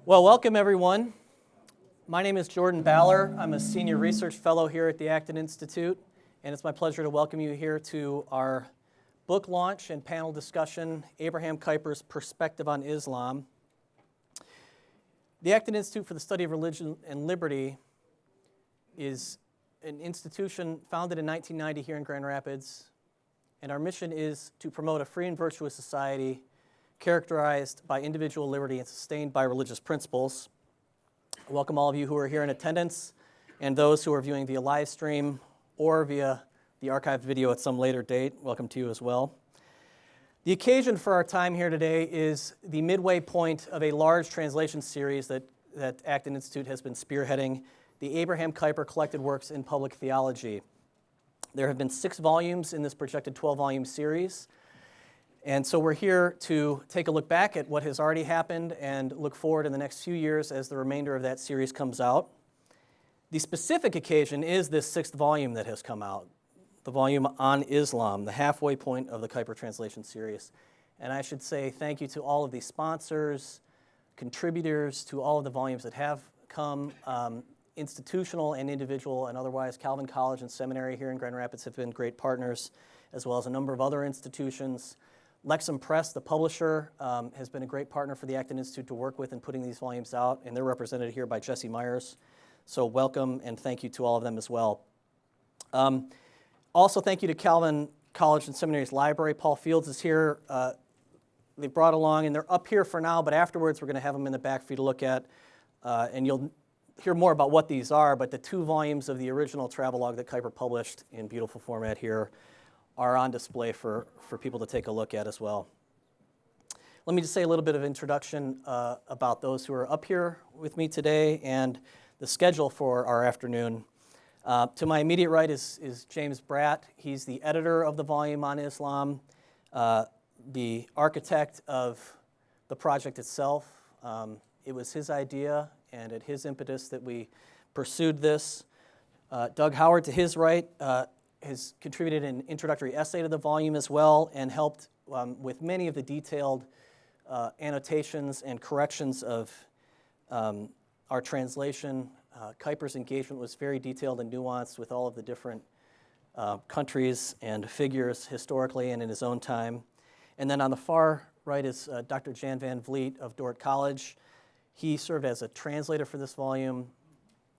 Well, welcome everyone. My name is Jordan Baller. I'm a senior research fellow here at the Acton Institute, and it's my pleasure to welcome you here to our book launch and panel discussion, Abraham Kuyper's Perspective on Islam. The Acton Institute for the Study of Religion and Liberty is an institution founded in 1990 here in Grand Rapids, and our mission is to promote a free and virtuous society characterized by individual liberty and sustained by religious principles. I welcome all of you who are here in attendance and those who are viewing via live stream or via the archived video at some later date. Welcome to you as well. The occasion for our time here today is the midway point of a large translation series that Acton Institute has been spearheading, the Abraham Kuyper Collected Works in Public Theology. There have been 6 volumes in this projected 12-volume series. And so we're here to take a look back at what has already happened and look forward in the next few years as the remainder of that series comes out. The specific occasion is this 6th volume that has come out, the volume on Islam, the halfway point of the Kuyper translation series. And I should say thank you to all of the sponsors, contributors to all of the volumes that have come, institutional and individual and otherwise. Calvin College and Seminary here in Grand Rapids have been great partners, as well as a number of other institutions. Lexham Press, the publisher, has been a great partner for the Acton Institute to work with in putting these volumes out, and they're represented here by Jesse Myers. So welcome and thank you to all of them as well. Also thank you to Calvin College and Seminary's library. Paul Fields is here. They brought along, and they're up here for now, but afterwards we're going to have them in the back for you to look at, and you'll hear more about what these are, but the 2 volumes of the original travelogue that Kuyper published in beautiful format here are on display for people to take a look at as well. Let me just say a little bit of introduction about those who are up here with me today and the schedule for our afternoon. To my immediate right is James Bratt. He's the editor of the volume on Islam, the architect of the project itself. It was his idea and at his impetus that we pursued this. Doug Howard, to his right, has contributed an introductory essay to the volume as well and helped with many of the detailed annotations and corrections of our translation. Kuyper's engagement was very detailed and nuanced with all of the different countries and figures historically and in his own time. And then on the far right is Dr. Jan Van Vliet of Dordt College. He served as a translator for this volume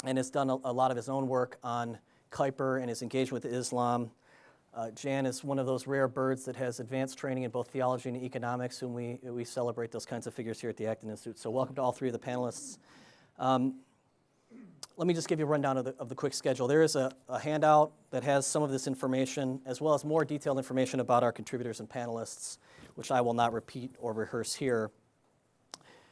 and has done a lot of his own work on Kuyper and his engagement with Islam. Jan is one of those rare birds that has advanced training in both theology and economics, and we celebrate those kinds of figures here at the Acton Institute. So welcome to all 3 of the panelists. Let me just give you a rundown of the quick schedule. There is a handout that has some of this information, as well as more detailed information about our contributors and panelists, which I will not repeat or rehearse here.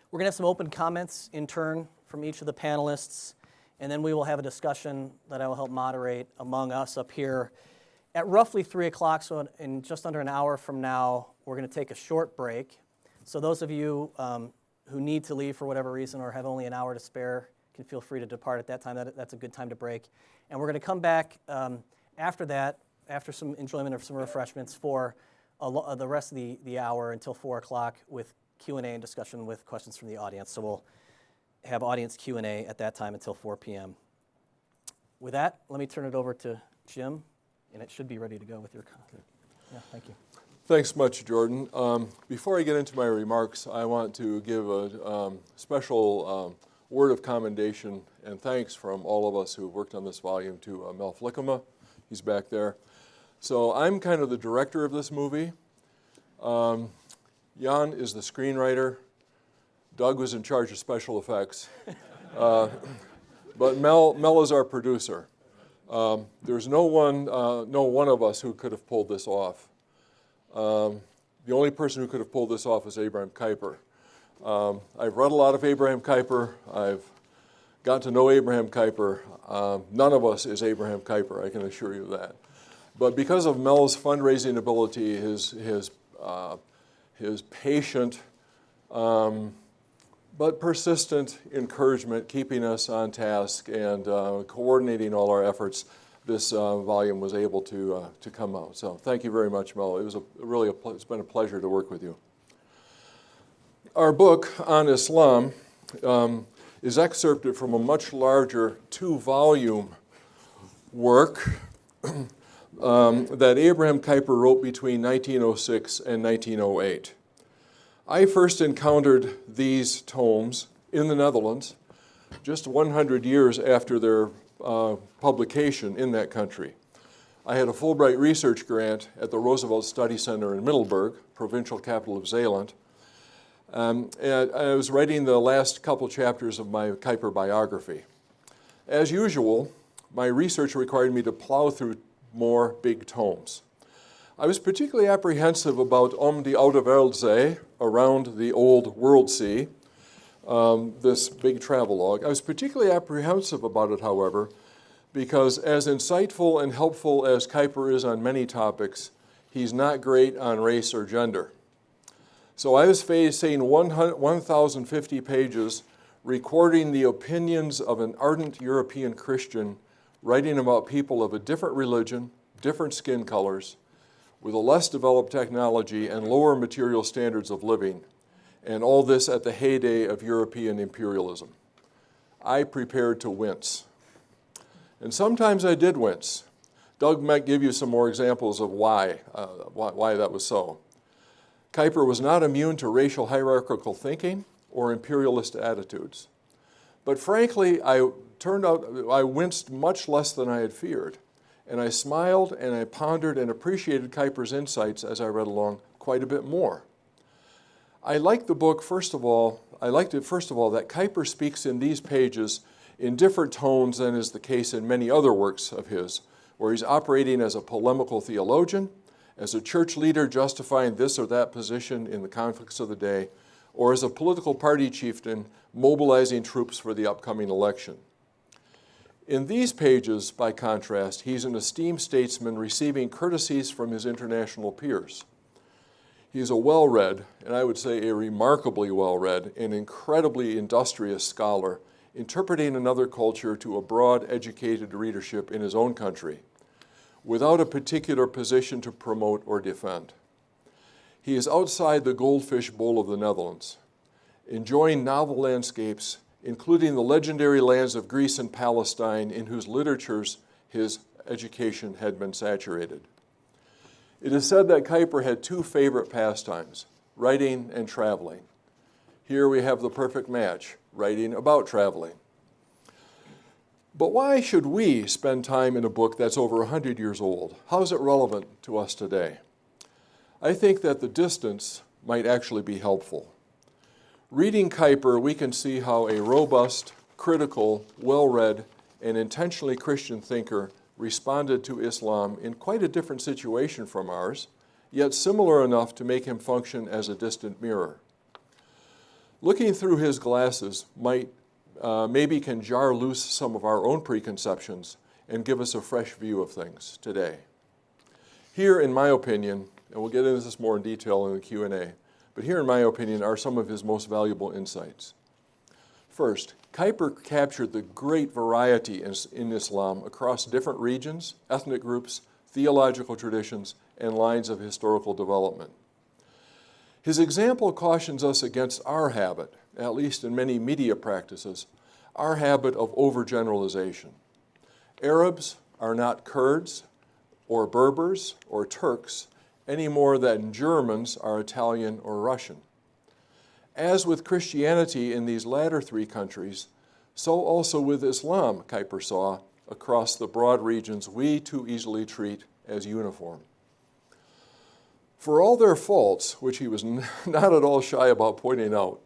We're going to have some open comments in turn from each of the panelists, and then we will have a discussion that I will help moderate among us up here. At roughly 3 o'clock, so in just under an hour from now, we're going to take a short break. So those of you who need to leave for whatever reason or have only an hour to spare can feel free to depart at that time. That's a good time to break. And we're going to come back after that, after some enjoyment of some refreshments for the rest of the hour until 4 o'clock with Q&A and discussion with questions from the audience. So we'll have audience Q&A at that time until 4 p.m. With that, let me turn it over to Jim, and it should be ready to go with your content. Yeah, thank you. Thanks much, Jordan. Before I get into my remarks, I want to give a special word of commendation and thanks from all of us who worked on this volume to Mel Flickema. He's back there. So I'm kind of the director of this movie. Jan is the screenwriter. Doug was in charge of special effects. But Mel is our producer. There's no one of us who could have pulled this off. The only person who could have pulled this off is Abraham Kuyper. I've read a lot of Abraham Kuyper. I've got to know Abraham Kuyper. None of us is Abraham Kuyper, I can assure you that. But because of Mel's fundraising ability, his patient but persistent encouragement, keeping us on task and coordinating all our efforts, this volume was able to come out. So thank you very much, Mel. It was it's been a pleasure to work with you. Our book on Islam is excerpted from a much larger 2-volume work that Abraham Kuyper wrote between 1906 and 1908. I first encountered these tomes in the Netherlands just 100 years after their publication in that country. I had a Fulbright research grant at the Roosevelt Study Center in Middelburg, provincial capital of Zeeland. And I was writing the last couple chapters of my Kuyper biography. As usual, my research required me to plow through more big tomes. I was particularly apprehensive about die oude Wereldzee, around the old world sea, this big travelogue. I was particularly apprehensive about it, however, because as insightful and helpful as Kuyper is on many topics, he's not great on race or gender. So I was facing 1,050 pages recording the opinions of an ardent European Christian writing about people of a different religion, different skin colors, with a less developed technology and lower material standards of living, and all this at the heyday of European imperialism. I prepared to wince. And sometimes I did wince. Doug might give you some more examples of why that was so. Kuyper was not immune to racial hierarchical thinking or imperialist attitudes. But frankly, I winced much less than I had feared. And I smiled and I pondered and appreciated Kuyper's insights as I read along quite a bit more. I liked the book, first of all, that Kuyper speaks in these pages in different tones than is the case in many other works of his, where he's operating as a polemical theologian, as a church leader justifying this or that position in the conflicts of the day, or as a political party chieftain mobilizing troops for the upcoming election. In these pages, by contrast, he's an esteemed statesman receiving courtesies from his international peers. He's a well-read, and I would say a remarkably well-read and incredibly industrious scholar, interpreting another culture to a broad, educated readership in his own country, without a particular position to promote or defend. He is outside the goldfish bowl of the Netherlands, enjoying novel landscapes, including the legendary lands of Greece and Palestine, in whose literatures his education had been saturated. It is said that Kuyper had 2 favorite pastimes, writing and traveling. Here we have the perfect match, writing about traveling. But why should we spend time in a book that's over 100 years old? How is it relevant to us today? I think that the distance might actually be helpful. Reading Kuyper, we can see how a robust, critical, well-read, and intentionally Christian thinker responded to Islam in quite a different situation from ours, yet similar enough to make him function as a distant mirror. Looking through his glasses maybe can jar loose some of our own preconceptions and give us a fresh view of things today. Here, in my opinion, and we'll get into this more in detail in the Q&A, but here, in my opinion, are some of his most valuable insights. First, Kuyper captured the great variety in Islam across different regions, ethnic groups, theological traditions, and lines of historical development. His example cautions us against our habit, at least in many media practices, our habit of overgeneralization. Arabs are not Kurds or Berbers or Turks any more than Germans are Italian or Russian. As with Christianity in these latter 3 countries, so also with Islam, Kuyper saw, across the broad regions we too easily treat as uniform. For all their faults, which he was not at all shy about pointing out,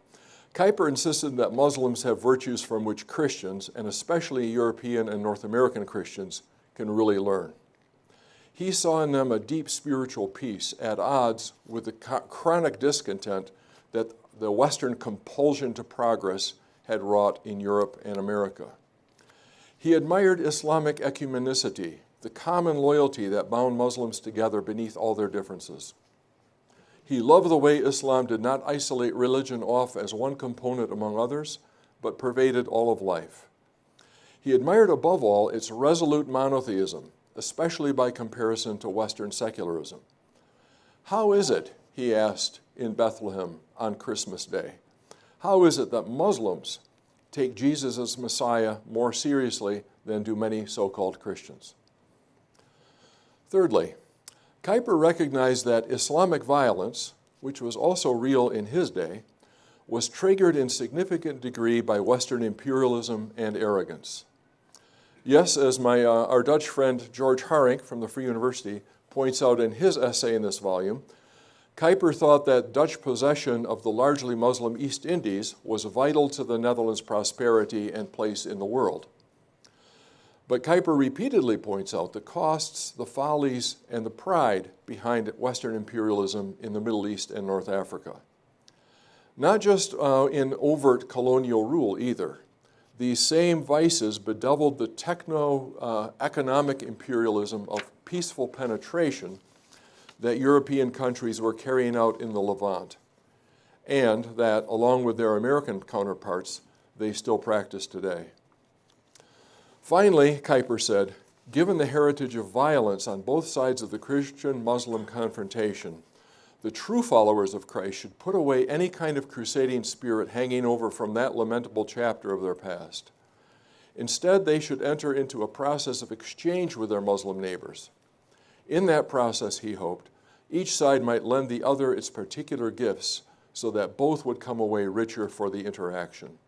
Kuyper insisted that Muslims have virtues from which Christians, and especially European and North American Christians, can really learn. He saw in them a deep spiritual peace at odds with the chronic discontent that the Western compulsion to progress had wrought in Europe and America. He admired Islamic ecumenicity, the common loyalty that bound Muslims together beneath all their differences. He loved the way Islam did not isolate religion off as one component among others, but pervaded all of life. He admired above all its resolute monotheism, especially by comparison to Western secularism. How is it, he asked in Bethlehem on Christmas Day, how is it that Muslims take Jesus as Messiah more seriously than do many so-called Christians? Thirdly, Kuyper recognized that Islamic violence, which was also real in his day, was triggered in significant degree by Western imperialism and arrogance. Yes, as our Dutch friend George Haring from the Free University points out in his essay in this volume, Kuyper thought that Dutch possession of the largely Muslim East Indies was vital to the Netherlands' prosperity and place in the world. But Kuyper repeatedly points out the costs, the follies, and the pride behind Western imperialism in the Middle East and North Africa. Not just in overt colonial rule either. These same vices bedeviled the techno-economic imperialism of peaceful penetration that European countries were carrying out in the Levant, and that, along with their American counterparts, they still practice today. Finally, Kuyper said, given the heritage of violence on both sides of the Christian-Muslim confrontation, the true followers of Christ should put away any kind of crusading spirit hanging over from that lamentable chapter of their past. Instead, they should enter into a process of exchange with their Muslim neighbors. In that process, he hoped, each side might lend the other its particular gifts so that both would come away richer for the interaction.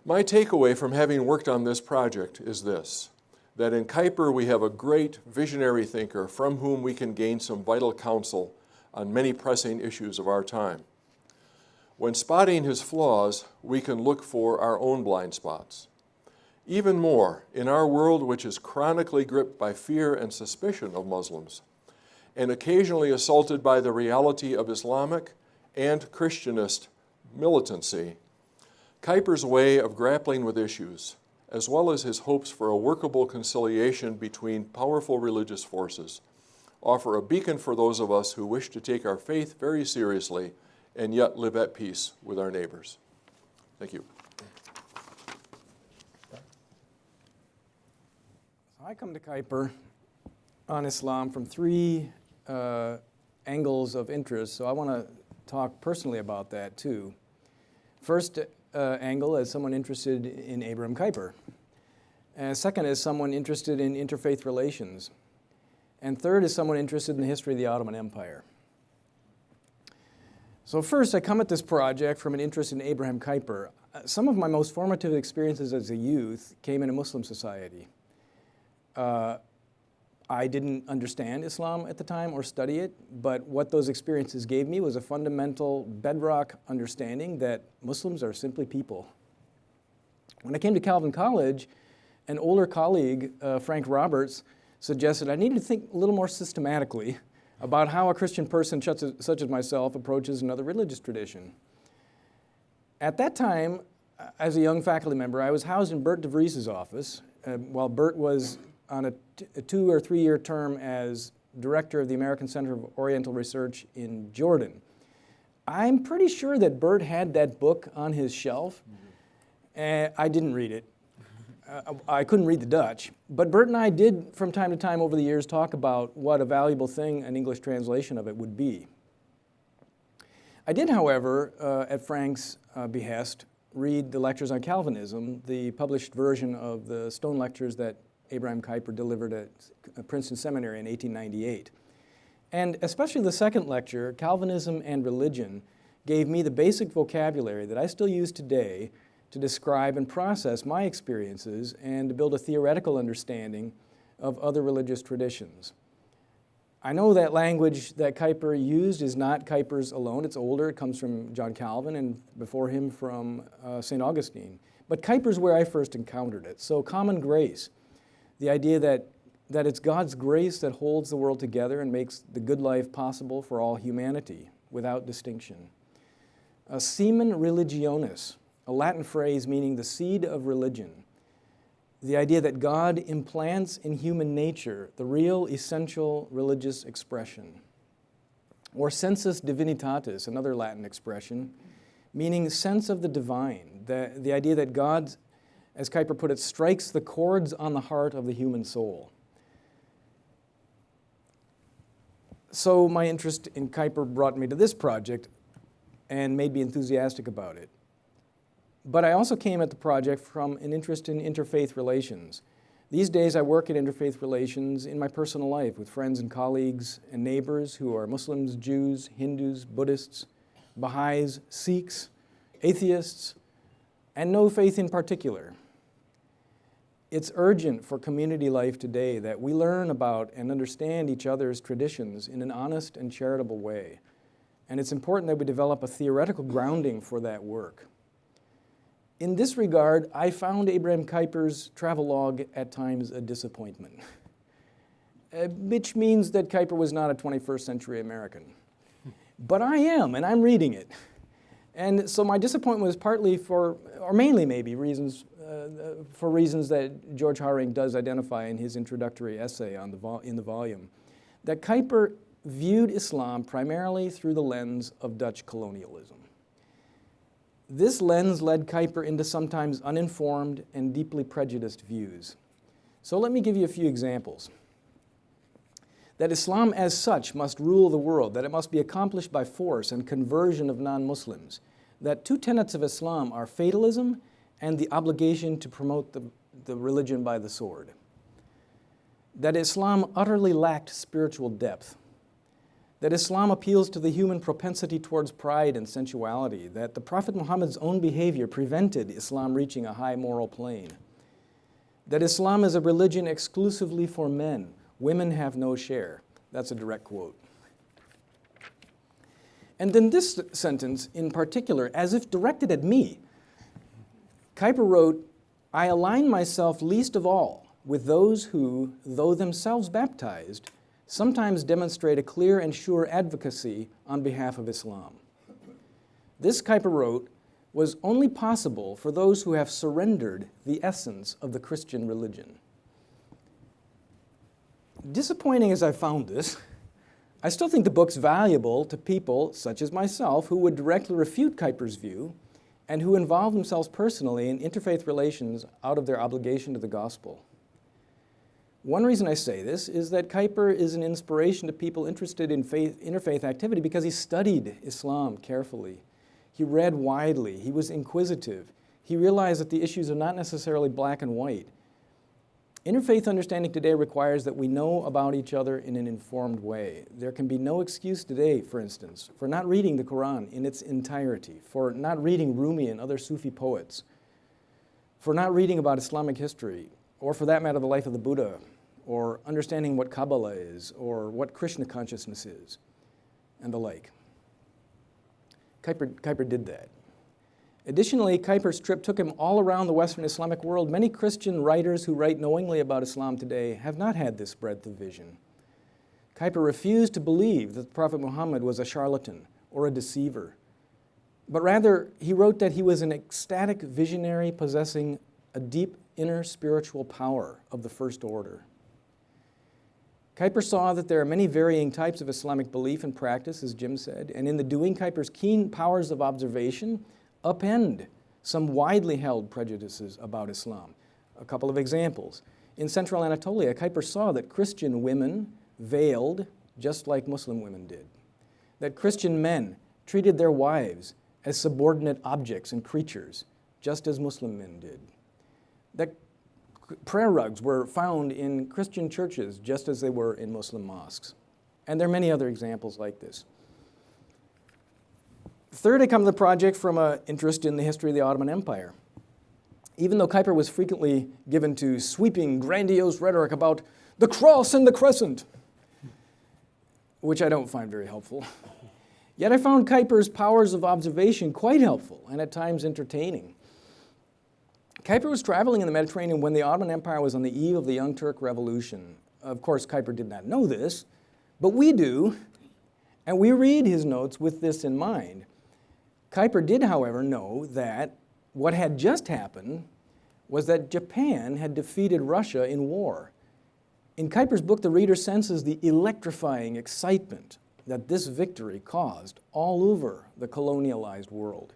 My takeaway from having worked on this project is this, that in Kuyper we have a great visionary thinker from whom we can gain some vital counsel on many pressing issues of our time. When spotting his flaws, we can look for our own blind spots. Even more, in our world which is chronically gripped by fear and suspicion of Muslims, and occasionally assaulted by the reality of Islamic and Christianist militancy, Kuyper's way of grappling with issues, as well as his hopes for a workable conciliation between powerful religious forces, offer a beacon for those of us who wish to take our faith very seriously and yet live at peace with our neighbors. Thank you. I come to Kuyper on Islam from three angles of interest, so I want to talk personally about that too. First angle as someone interested in Abraham Kuyper. Second as someone interested in interfaith relations. And third is someone interested in the history of the Ottoman Empire. So first, I come at this project from an interest in Abraham Kuyper. Some of my most formative experiences as a youth came in a Muslim society. I didn't understand Islam at the time or study it, but what those experiences gave me was a fundamental bedrock understanding that Muslims are simply people. When I came to Calvin College, an older colleague, Frank Roberts, suggested I needed to think a little more systematically about how a Christian person such as myself approaches another religious tradition. At that time, as a young faculty member, I was housed in Bert de Vries's office, while Bert was on a 2 or 3 year term as director of the American Center of Oriental Research in Jordan. I'm pretty sure that Bert had that book on his shelf. I didn't read it. I couldn't read the Dutch. But Bert and I did, from time to time over the years, talk about what a valuable thing an English translation of it would be. I did, however, at Frank's behest, read the lectures on Calvinism, the published version of the Stone Lectures that Abraham Kuyper delivered at Princeton Seminary in 1898. And especially the second lecture, Calvinism and Religion, gave me the basic vocabulary that I still use today to describe and process my experiences and to build a theoretical understanding of other religious traditions. I know that language that Kuyper used is not Kuyper's alone. It's older. It comes from John Calvin and before him from St. Augustine. But Kuyper's where I first encountered it. So common grace, the idea that it's God's grace that holds the world together and makes the good life possible for all humanity without distinction. Semen religionis, a Latin phrase meaning the seed of religion. The idea that God implants in human nature the real essential religious expression. Or sensus divinitatis, another Latin expression, meaning sense of the divine, the idea that God, as Kuyper put it, strikes the chords on the heart of the human soul. So my interest in Kuyper brought me to this project. and made me enthusiastic about it. But I also came at the project from an interest in interfaith relations. These days I work in interfaith relations in my personal life with friends and colleagues and neighbors who are Muslims, Jews, Hindus, Buddhists, Baha'is, Sikhs, atheists, and no faith in particular. It's urgent for community life today that we learn about and understand each other's traditions in an honest and charitable way. And it's important that we develop a theoretical grounding for that work. In this regard, I found Abraham Kuyper's travelogue at times a disappointment, which means that Kuyper was not a 21st century American. But I am, and I'm reading it. And so my disappointment was partly for, or mainly maybe, reasons that George Haring does identify in his introductory essay in the volume, that Kuyper viewed Islam primarily through the lens of Dutch colonialism. This lens led Kuyper into sometimes uninformed and deeply prejudiced views. So let me give you a few examples. That Islam as such must rule the world, that it must be accomplished by force and conversion of non-Muslims, that two tenets of Islam are fatalism and the obligation to promote the religion by the sword. That Islam utterly lacked spiritual depth. That Islam appeals to the human propensity towards pride and sensuality, that the Prophet Muhammad's own behavior prevented Islam reaching a high moral plane. That Islam is a religion exclusively for men. Women have no share. That's a direct quote. And then this sentence in particular, as if directed at me, Kuyper wrote, "I align myself least of all with those who, though themselves baptized, sometimes demonstrate a clear and sure advocacy on behalf of Islam." This, Kuyper wrote, was only possible for those who have surrendered the essence of the Christian religion. Disappointing as I found this, I still think the book's valuable to people such as myself who would directly refute Kuyper's view and who involve themselves personally in interfaith relations out of their obligation to the gospel. One reason I say this is that Kuyper is an inspiration to people interested in interfaith activity because he studied Islam carefully. He read widely. He was inquisitive. He realized that the issues are not necessarily black and white. Interfaith understanding today requires that we know about each other in an informed way. There can be no excuse today, for instance, for not reading the Quran in its entirety, for not reading Rumi and other Sufi poets, for not reading about Islamic history, or for that matter, the life of the Buddha, or understanding what Kabbalah is, or what Krishna consciousness is, and the like. Kuyper did that. Additionally, Kuyper's trip took him all around the Western Islamic world. Many Christian writers who write knowingly about Islam today have not had this breadth of vision. Kuyper refused to believe that the Prophet Muhammad was a charlatan or a deceiver, but rather he wrote that he was an ecstatic visionary possessing a deep inner spiritual power of the first order. Kuyper saw that there are many varying types of Islamic belief and practice, as Jim said, and in the doing, Kuyper's keen powers of observation upend some widely held prejudices about Islam. A couple of examples. In central Anatolia, Kuyper saw that Christian women veiled just like Muslim women did, that Christian men treated their wives as subordinate objects and creatures, just as Muslim men did, that prayer rugs were found in Christian churches just as they were in Muslim mosques. And there are many other examples like this. Third, I come to the project from an interest in the history of the Ottoman Empire. Even though Kuyper was frequently given to sweeping, grandiose rhetoric about the cross and the crescent, which I don't find very helpful, yet I found Kuyper's powers of observation quite helpful and at times entertaining. Kuyper was traveling in the Mediterranean when the Ottoman Empire was on the eve of the Young Turk Revolution. Of course, Kuyper did not know this, but we do, and we read his notes with this in mind. Kuyper did, however, know that what had just happened was that Japan had defeated Russia in war. In Kuyper's book, the reader senses the electrifying excitement that this victory caused all over the colonialized world.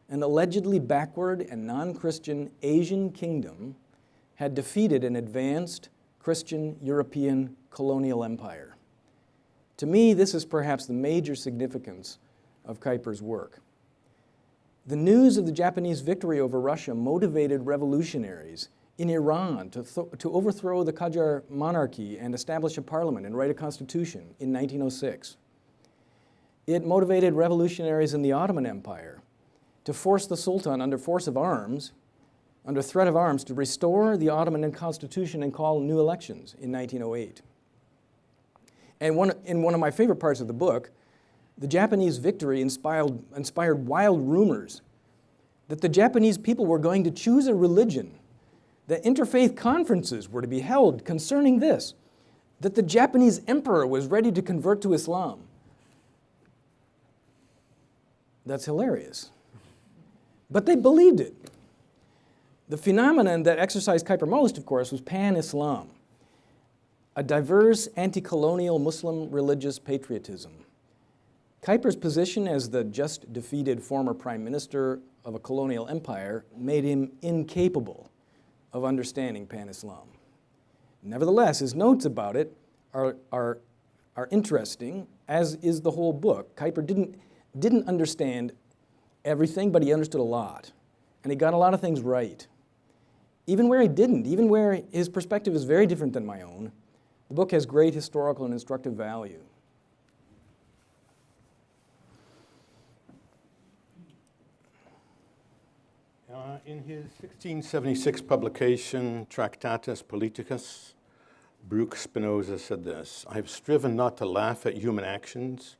An allegedly backward and non-Christian Asian kingdom had defeated an advanced Christian European colonial empire. To me, this is perhaps the major significance of Kuyper's work. The news of the Japanese victory over Russia motivated revolutionaries in Iran to overthrow the Qajar monarchy and establish a parliament and write a constitution in 1906. It motivated revolutionaries in the Ottoman Empire to force the Sultan under threat of arms, to restore the Ottoman constitution and call new elections in 1908. And in one of my favorite parts of the book, the Japanese victory inspired wild rumors that the Japanese people were going to choose a religion, that interfaith conferences were to be held concerning this, that the Japanese emperor was ready to convert to Islam. That's hilarious. But they believed it. The phenomenon that exercised Kuyper most, of course, was pan-Islam, a diverse anti-colonial Muslim religious patriotism. Kuyper's position as the just defeated former prime minister of a colonial empire made him incapable of understanding pan-Islam. Nevertheless, his notes about it are interesting, as is the whole book. Kuyper didn't understand everything, but he understood a lot. And he got a lot of things right. Even where he didn't, even where his perspective is very different than my own, the book has great historical and instructive value. In his 1676 publication, Tractatus Politicus, Baruch Spinoza said this: "I have striven not to laugh at human actions,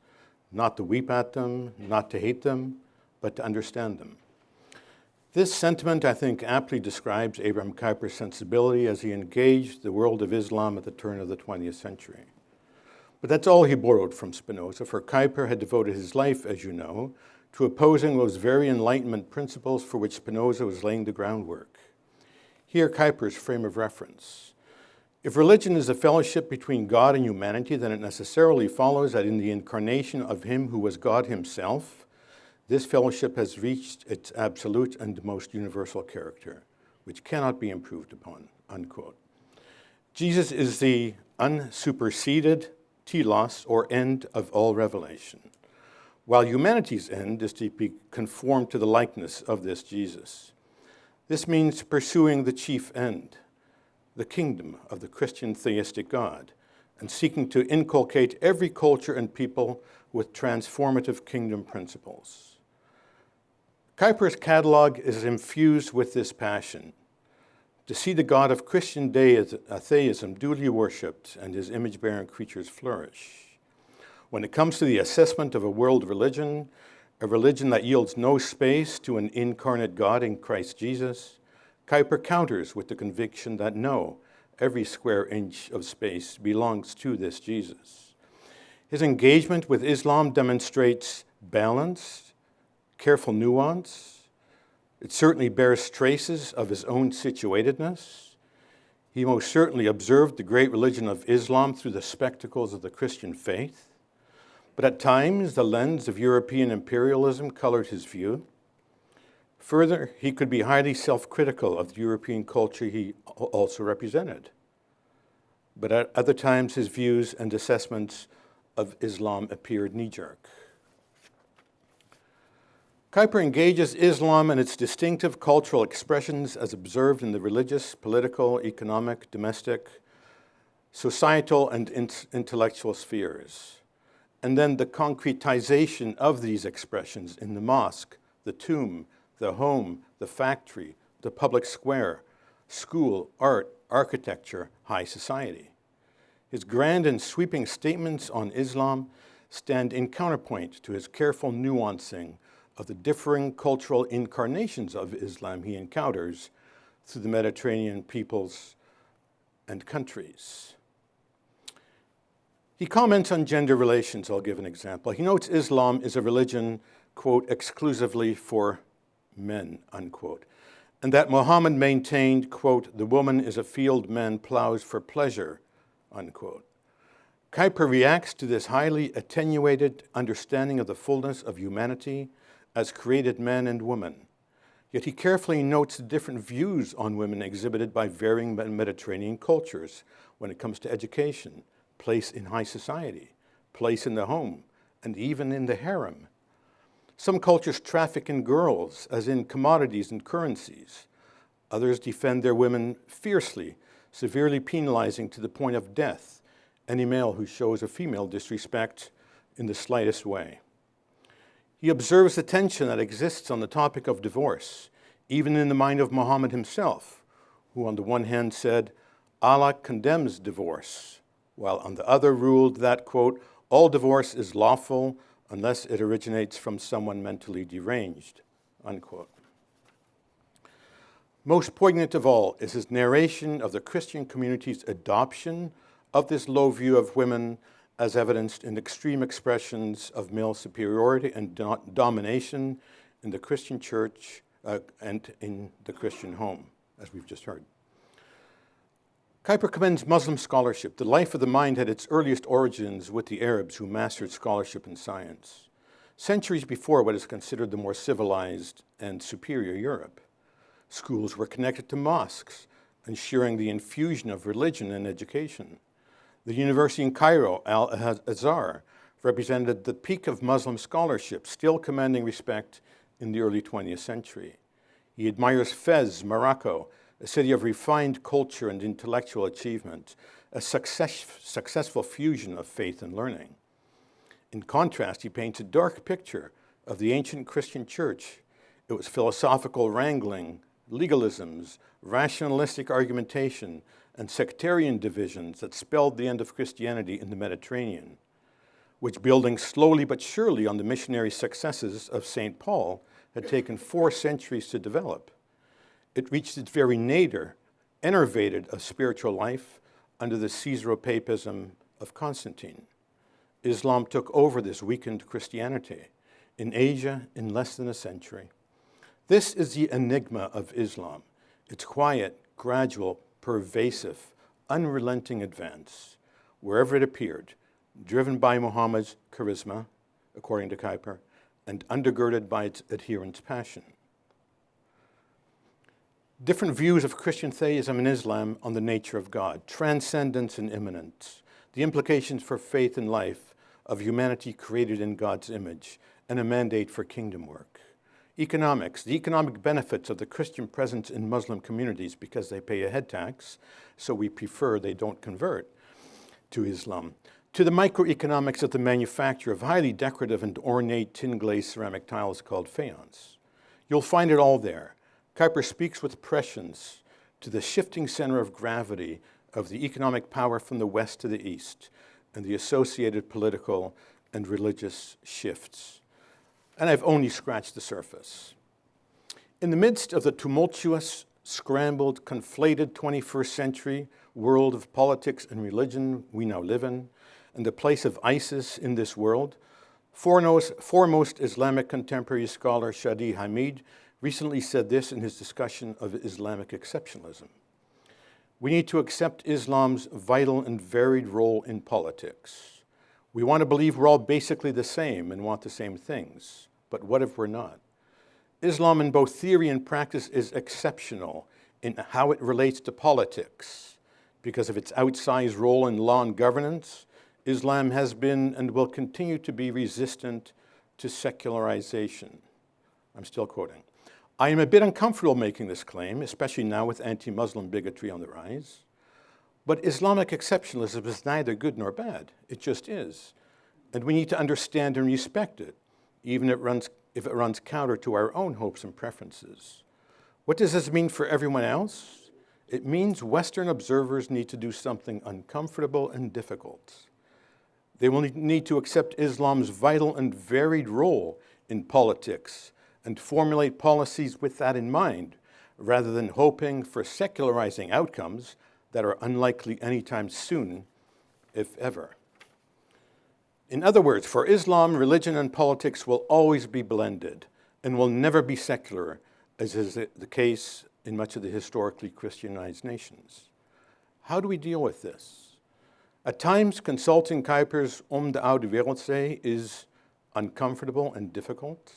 not to weep at them, not to hate them, but to understand them." This sentiment, I think, aptly describes Abraham Kuyper's sensibility as he engaged the world of Islam at the turn of the 20th century. But that's all he borrowed from Spinoza, for Kuyper had devoted his life, as you know, to opposing those very Enlightenment principles for which Spinoza was laying the groundwork. Here, Kuyper's frame of reference. If religion is a fellowship between God and humanity, then it necessarily follows that in the incarnation of him who was God himself, this fellowship has reached its absolute and most universal character, which cannot be improved upon, unquote. Jesus is the unsuperseded telos, or end of all revelation, while humanity's end is to be conformed to the likeness of this Jesus. This means pursuing the chief end, the kingdom of the Christian theistic God, and seeking to inculcate every culture and people with transformative kingdom principles. Kuyper's catalog is infused with this passion, to see the God of Christian theism duly worshipped and his image-bearing creatures flourish. When it comes to the assessment of a world religion, a religion that yields no space to an incarnate God in Christ Jesus, Kuyper counters with the conviction that no, every square inch of space belongs to this Jesus. His engagement with Islam demonstrates balance, careful nuance. It certainly bears traces of his own situatedness. He most certainly observed the great religion of Islam through the spectacles of the Christian faith. But at times, the lens of European imperialism colored his view. Further, he could be highly self-critical of the European culture he also represented. But at other times, his views and assessments of Islam appeared knee-jerk. Kuyper engages Islam and its distinctive cultural expressions as observed in the religious, political, economic, domestic, societal, and intellectual spheres, and then the concretization of these expressions in the mosque, the tomb, the home, the factory, the public square, school, art, architecture, high society. His grand and sweeping statements on Islam stand in counterpoint to his careful nuancing of the differing cultural incarnations of Islam he encounters through the Mediterranean peoples and countries. He comments on gender relations. I'll give an example. He notes Islam is a religion, quote, exclusively for men, unquote, and that Muhammad maintained, quote, the woman is a field man plows for pleasure, unquote. Kuyper reacts to this highly attenuated understanding of the fullness of humanity as created man and woman. Yet he carefully notes the different views on women exhibited by varying Mediterranean cultures when it comes to education, place in high society, place in the home, and even in the harem. Some cultures traffic in girls, as in commodities and currencies. Others defend their women fiercely, severely penalizing to the point of death any male who shows a female disrespect in the slightest way. He observes the tension that exists on the topic of divorce, even in the mind of Muhammad himself, who on the one hand said, Allah condemns divorce, while on the other ruled that, quote, all divorce is lawful unless it originates from someone mentally deranged, unquote. Most poignant of all is his narration of the Christian community's adoption of this low view of women as evidenced in extreme expressions of male superiority and domination in the Christian church and in the Christian home, as we've just heard. Kuyper commends Muslim scholarship. The life of the mind had its earliest origins with the Arabs who mastered scholarship and science, centuries before what is considered the more civilized and superior Europe. Schools were connected to mosques, ensuring the infusion of religion and education. The university in Cairo, Al-Azhar, represented the peak of Muslim scholarship, still commanding respect in the early 20th century. He admires Fez, Morocco, a city of refined culture and intellectual achievement, a successful fusion of faith and learning. In contrast, he paints a dark picture of the ancient Christian church. It was philosophical wrangling, legalisms, rationalistic argumentation, and sectarian divisions that spelled the end of Christianity in the Mediterranean, which, building slowly but surely on the missionary successes of St. Paul, had taken 4 centuries to develop. It reached its very nadir, enervated of spiritual life under the Caesaropapism of Constantine. Islam took over this weakened Christianity in Asia in less than a century. This is the enigma of Islam, its quiet, gradual, pervasive, unrelenting advance, wherever it appeared, driven by Muhammad's charisma, according to Kuyper, and undergirded by its adherents' passion. Different views of Christian theism and Islam on the nature of God, transcendence and immanence, the implications for faith and life of humanity created in God's image, and a mandate for kingdom work. Economics, the economic benefits of the Christian presence in Muslim communities because they pay a head tax, so we prefer they don't convert to Islam. To the microeconomics of the manufacture of highly decorative and ornate tin-glazed ceramic tiles called faience. You'll find it all there. Kuyper speaks with prescience to the shifting center of gravity of the economic power from the west to the east and the associated political and religious shifts. And I've only scratched the surface. In the midst of the tumultuous, scrambled, conflated 21st century world of politics and religion we now live in, and the place of ISIS in this world, foremost Islamic contemporary scholar Shadi Hamid recently said this in his discussion of Islamic exceptionalism. We need to accept Islam's vital and varied role in politics. We want to believe we're all basically the same and want the same things, but what if we're not? Islam in both theory and practice is exceptional in how it relates to politics. Because of its outsized role in law and governance, Islam has been and will continue to be resistant to secularization. I'm still quoting. I am a bit uncomfortable making this claim, especially now with anti-Muslim bigotry on the rise. But Islamic exceptionalism is neither good nor bad. It just is. And we need to understand and respect it, even if it runs counter to our own hopes and preferences. What does this mean for everyone else? It means Western observers need to do something uncomfortable and difficult. They will need to accept Islam's vital and varied role in politics and formulate policies with that in mind, rather than hoping for secularizing outcomes that are unlikely anytime soon, if ever. In other words, for Islam, religion and politics will always be blended and will never be secular, as is the case in much of the historically Christianized nations. How do we deal with this? At times, consulting Kuyper's de oude Wereldzee is uncomfortable and difficult,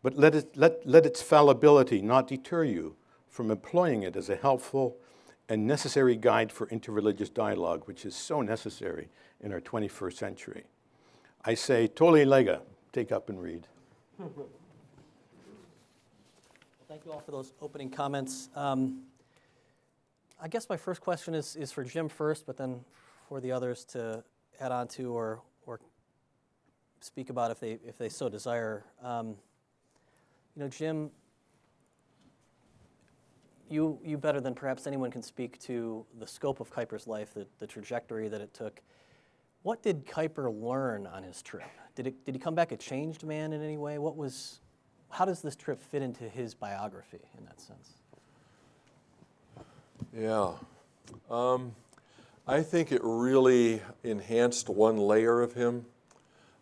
but let its fallibility not deter you from employing it as a helpful and necessary guide for interreligious dialogue, which is so necessary in our 21st century. I say, tole lega, take up and read. Thank you all for those opening comments. I guess my first question is for Jim first, but then for the others to add on to or speak about if they so desire. Jim, you better than perhaps anyone can speak to the scope of Kuyper's life, the trajectory that it took. What did Kuyper learn on his trip? Did he come back a changed man in any way? How does this trip fit into his biography in that sense? Yeah. I think it really enhanced one layer of him.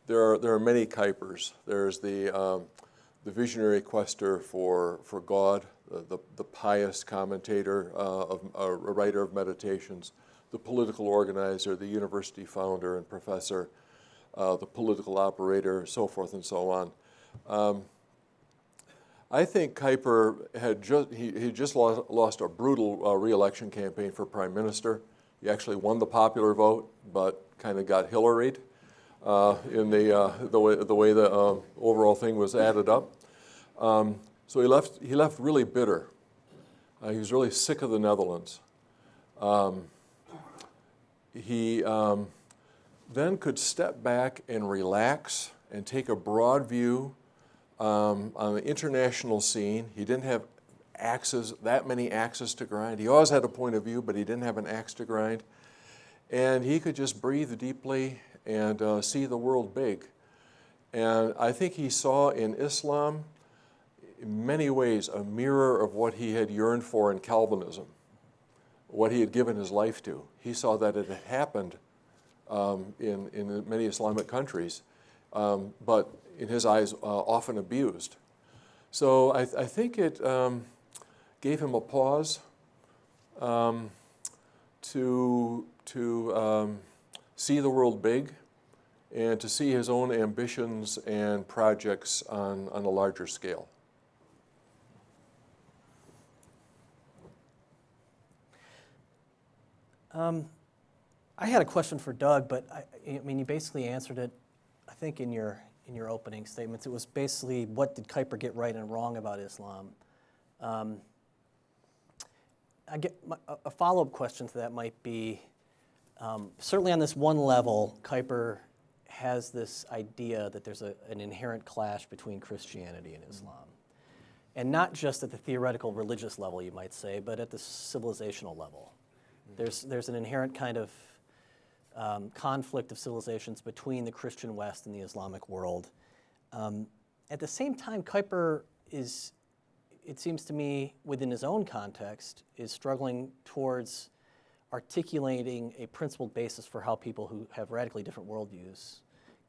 There are many Kuypers. There's the visionary quester for God, the pious commentator, a writer of meditations, the political organizer, the university founder and professor, the political operator, so forth and so on. I think Kuyper had just lost a brutal re-election campaign for prime minister. He actually won the popular vote, but kind of got Hillaried in the way the overall thing was added up. So he left really bitter. He was really sick of the Netherlands. He then could step back and relax and take a broad view on the international scene. He didn't have that many axes to grind. He always had a point of view, but he didn't have an axe to grind. And he could just breathe deeply and see the world big. And I think he saw in Islam, in many ways, a mirror of what he had yearned for in Calvinism, what he had given his life to. He saw that it had happened in many Islamic countries, but in his eyes, often abused. So I think it gave him a pause to see the world big and to see his own ambitions and projects on a larger scale. I had a question for Doug, but I mean, you basically answered it, I think, in your opening statements. It was basically, what did Kuyper get right and wrong about Islam? A follow-up question to that might be, certainly on this one level, Kuyper has this idea that there's an inherent clash between Christianity and Islam. And not just at the theoretical religious level, you might say, but at the civilizational level. There's an inherent kind of conflict of civilizations between the Christian West and the Islamic world. At the same time, Kuyper is, it seems to me, within his own context, is struggling towards articulating a principled basis for how people who have radically different worldviews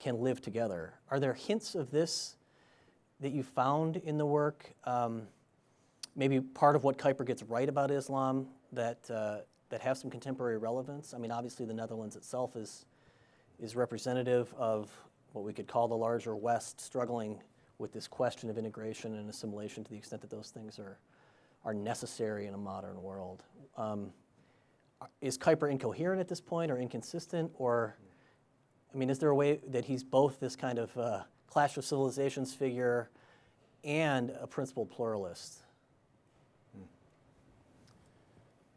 can live together. Are there hints of this that you found in the work? Maybe part of what Kuyper gets right about Islam that have some contemporary relevance? I mean, obviously the Netherlands itself is representative of what we could call the larger West struggling with this question of integration and assimilation to the extent that those things are necessary in a modern world. Is Kuyper incoherent at this point or inconsistent? Or, I mean, is there a way that he's both this kind of clash of civilizations figure and a principled pluralist?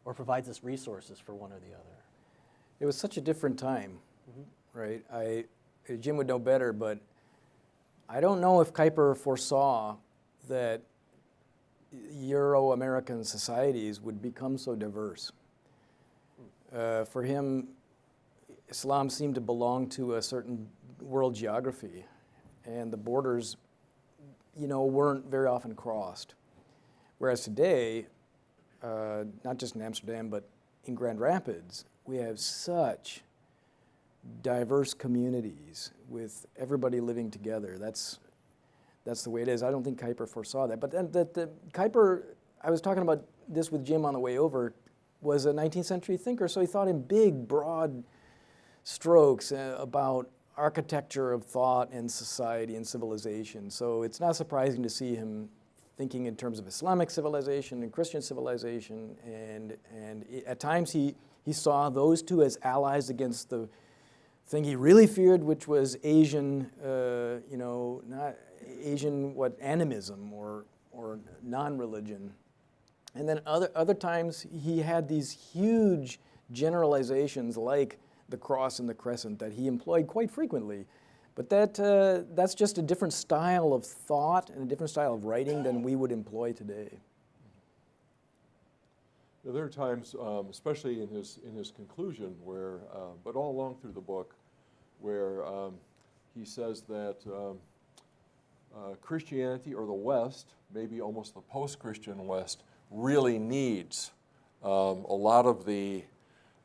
Or provides us resources for one or the other? It was such a different time, right? Jim would know better, but I don't know if Kuyper foresaw that Euro-American societies would become so diverse. For him, Islam seemed to belong to a certain world geography, and the borders, weren't very often crossed. Whereas today, not just in Amsterdam, but in Grand Rapids, we have such diverse communities with everybody living together. That's the way it is. I don't think Kuyper foresaw that. But then Kuyper, I was talking about this with Jim on the way over, was a 19th century thinker, so he thought in big, broad strokes about architecture of thought and society and civilization. So it's not surprising to see him thinking in terms of Islamic civilization and Christian civilization, and at times he saw those two as allies against the thing he really feared, which was Asian, not Asian, animism or non-religion. And then other times he had these huge generalizations like the cross and the crescent that he employed quite frequently. But that's just a different style of thought and a different style of writing than we would employ today. There are times, especially in his conclusion, where, but all along through the book, where he says that Christianity, or the West, maybe almost the post-Christian West, really needs a lot of the,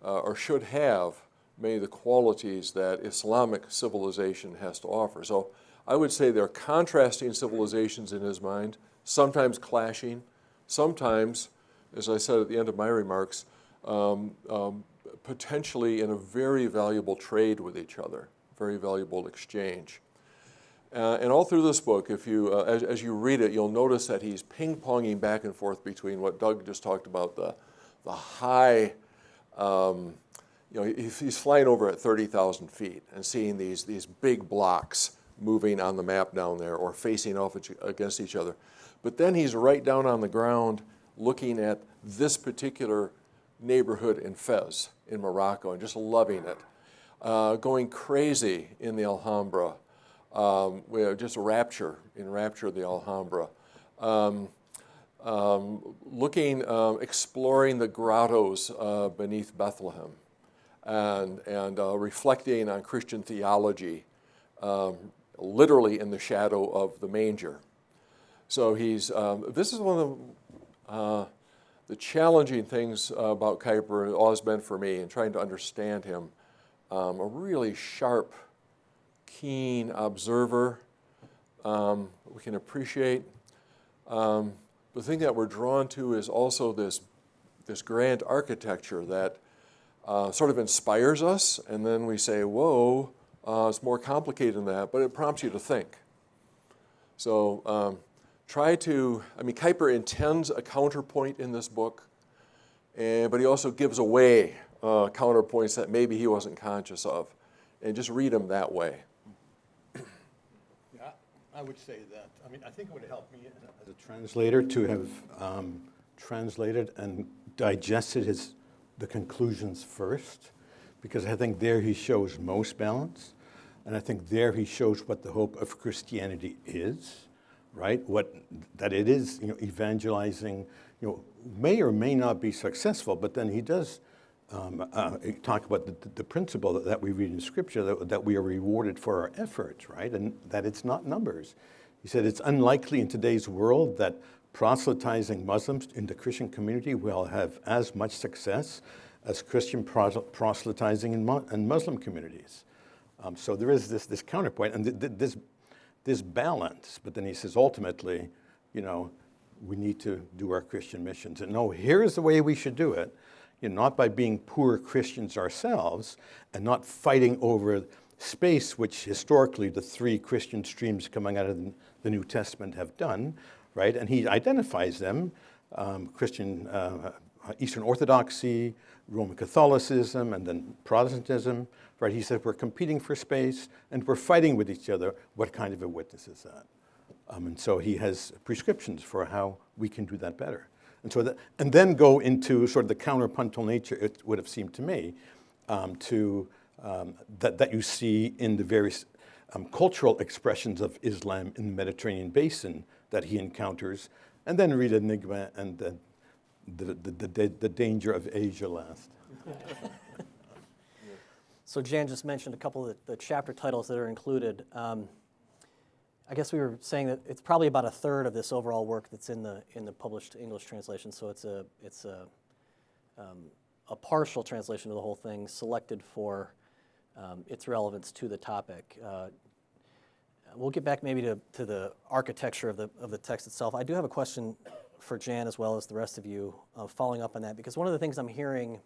or should have, many of the qualities that Islamic civilization has to offer. So I would say they're contrasting civilizations in his mind, sometimes clashing, sometimes, as I said at the end of my remarks, potentially in a very valuable trade with each other, very valuable exchange. And all through this book, if you, as you read it, you'll notice that he's ping-ponging back and forth between what Doug just talked about, the high, he's flying over at 30,000 feet and seeing these big blocks moving on the map down there or facing off against each other. But then he's right down on the ground looking at this particular neighborhood in Fez, in Morocco, and just loving it. Going crazy in the Alhambra, just rapture of the Alhambra. Exploring the grottos beneath Bethlehem, and reflecting on Christian theology, literally in the shadow of the manger. So this is one of the challenging things about Kuyper, has always been for me, in trying to understand him. A really sharp, keen observer, we can appreciate. The thing that we're drawn to is also this grand architecture that sort of inspires us, and then we say, whoa, it's more complicated than that, but it prompts you to think. So Kuyper intends a counterpoint in this book, but he also gives away counterpoints that maybe he wasn't conscious of, and just read them that way. Yeah, I would say that. I think it would help me as a translator to have translated and digested the conclusions first, because I think there he shows most balance, and I think there he shows what the hope of Christianity is, right? That it is, evangelizing, may or may not be successful, but then he does talk about the principle that we read in Scripture, that we are rewarded for our efforts, right? And that it's not numbers. He said it's unlikely in today's world that proselytizing Muslims in the Christian community will have as much success as Christian proselytizing in Muslim communities. So there is this counterpoint and this balance. But then he says ultimately, we need to do our Christian missions. And no, here is the way we should do it. Not by being poor Christians ourselves and not fighting over space, which historically the three Christian streams coming out of the New Testament have done, right? And he identifies them, Christian, Eastern Orthodoxy, Roman Catholicism, and then Protestantism, right? He said we're competing for space and we're fighting with each other. What kind of a witness is that? And so he has prescriptions for how we can do that better. And then go into sort of the counterpuntal nature, it would have seemed to me, that you see in the various cultural expressions of Islam in the Mediterranean basin that he encounters, and then read Enigma and the danger of Asia last. So Jan just mentioned a couple of the chapter titles that are included. I guess we were saying that it's probably about a third of this overall work that's in the published English translation. So it's a partial translation of the whole thing, selected for its relevance to the topic. We'll get back maybe to the architecture of the text itself. I do have a question for Jan as well as the rest of you, following up on that, because one of the things I'm hearing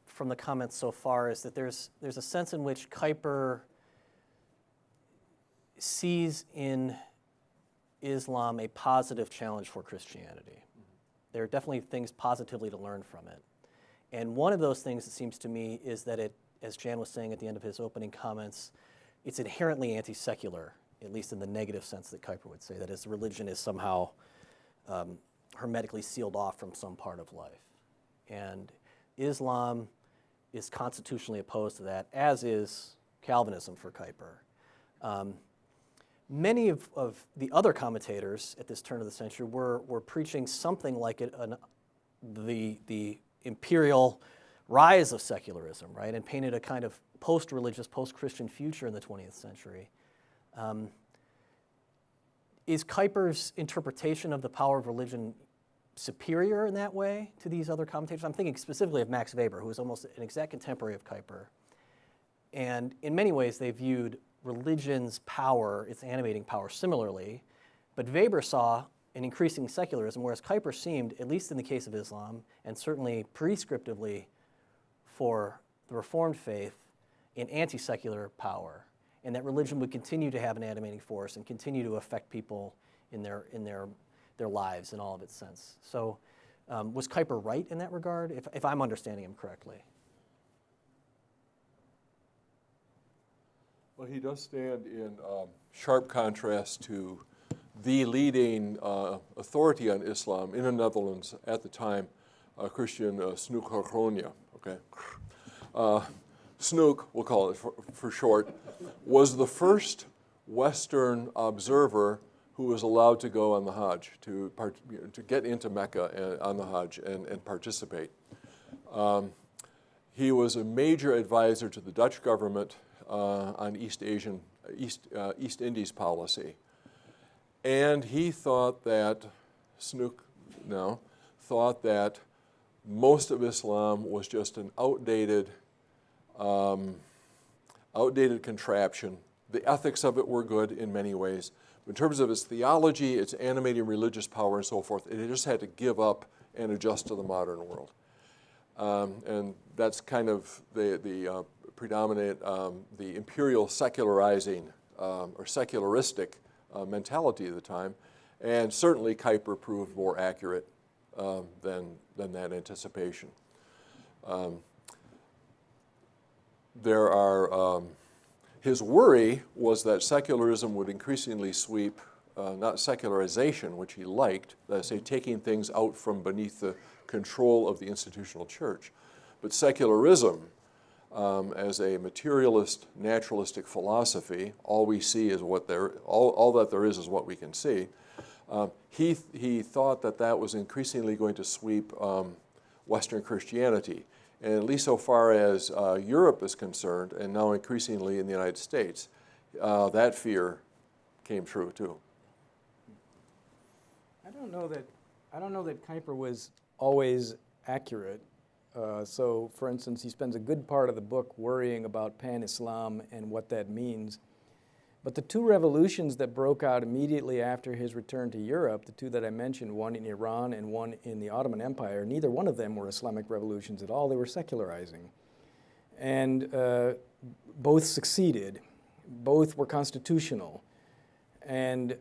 from the comments so far is that there's a sense in which Kuyper sees in Islam a positive challenge for Christianity. There are definitely things positively to learn from it. And one of those things, it seems to me, is that as Jan was saying at the end of his opening comments, it's inherently anti-secular, at least in the negative sense that Kuyper would say, that is, religion is somehow hermetically sealed off from some part of life. And Islam is constitutionally opposed to that, as is Calvinism for Kuyper. Many of the other commentators at this turn of the century were preaching something like the imperial rise of secularism, right, and painted a kind of post-religious, post-Christian future in the 20th century. Is Kuyper's interpretation of the power of religion superior in that way to these other commentators? I'm thinking specifically of Max Weber, who is almost an exact contemporary of Kuyper. And in many ways, they viewed religion's power, its animating power, similarly. But Weber saw an increasing secularism, whereas Kuyper seemed, at least in the case of Islam, and certainly prescriptively for the Reformed faith, an anti-secular power, and that religion would continue to have an animating force and continue to affect people in their lives in all of its sense. So was Kuyper right in that regard, if I'm understanding him correctly? Well, he does stand in sharp contrast to the leading authority on Islam in the Netherlands at the time, Christian Snoek Groningen. Okay, Snoek, we'll call it for short, was the first Western observer who was allowed to go on the Hajj, to get into Mecca on the Hajj and participate. He was a major advisor to the Dutch government on East Indies policy. And he thought that, thought that most of Islam was just an outdated contraption. The ethics of it were good in many ways. In terms of its theology, its animating religious power and so forth, it just had to give up and adjust to the modern world. And that's kind of the predominant, the imperial secularizing or secularistic mentality of the time. And certainly Kuyper proved more accurate than that anticipation. His worry was that secularism would increasingly sweep, not secularization, which he liked, let's say taking things out from beneath the control of the institutional church, but secularism as a materialist, naturalistic philosophy, all we see is what all that there is what we can see. He thought that was increasingly going to sweep Western Christianity. And at least so far as Europe is concerned, and now increasingly in the United States, that fear came true too. I don't know that Kuyper was always accurate. So, for instance, he spends a good part of the book worrying about pan-Islam and what that means. But the two revolutions that broke out immediately after his return to Europe, the two that I mentioned, one in Iran and one in the Ottoman Empire, neither one of them were Islamic revolutions at all. They were secularizing. And both succeeded. Both were constitutional. And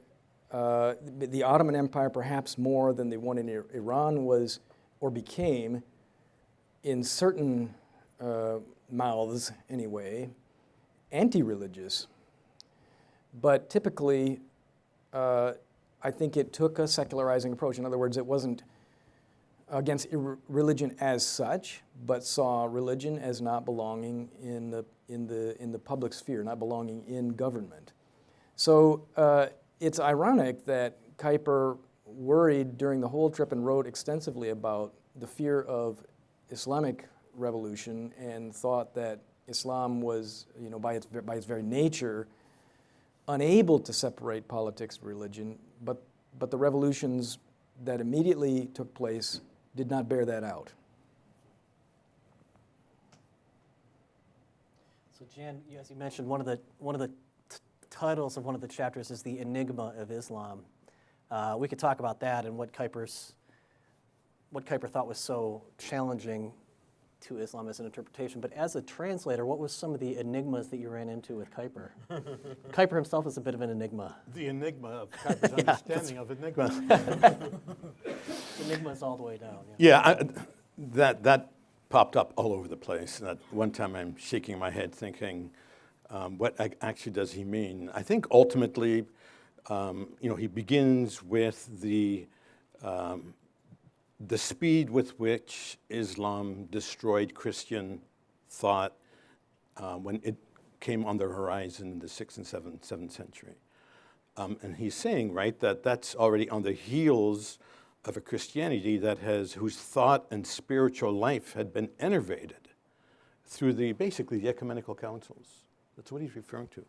the Ottoman Empire, perhaps more than the one in Iran, was or became, in certain mouths anyway, anti-religious. But typically, I think it took a secularizing approach. In other words, it wasn't against religion as such, but saw religion as not belonging in the public sphere, not belonging in government. So it's ironic that Kuyper worried during the whole trip and wrote extensively about the fear of Islamic revolution and thought that Islam was, by its very nature, unable to separate politics and religion, but the revolutions that immediately took place did not bear that out. So Jan, as you mentioned, one of the titles of one of the chapters is the Enigma of Islam. We could talk about that and what Kuyper thought was so challenging to Islam as an interpretation, but as a translator, what was some of the enigmas that you ran into with Kuyper? Kuyper himself is a bit of an enigma. The enigma of Kuyper's understanding of enigma. Enigmas all the way down. Yeah, that popped up all over the place. And at one time I'm shaking my head thinking, what actually does he mean? I think ultimately, he begins with the speed with which Islam destroyed Christian thought when it came on the horizon in the 6th and 7th century. And he's saying, right, that that's already on the heels of a Christianity whose thought and spiritual life had been enervated through basically the ecumenical councils. That's what he's referring to.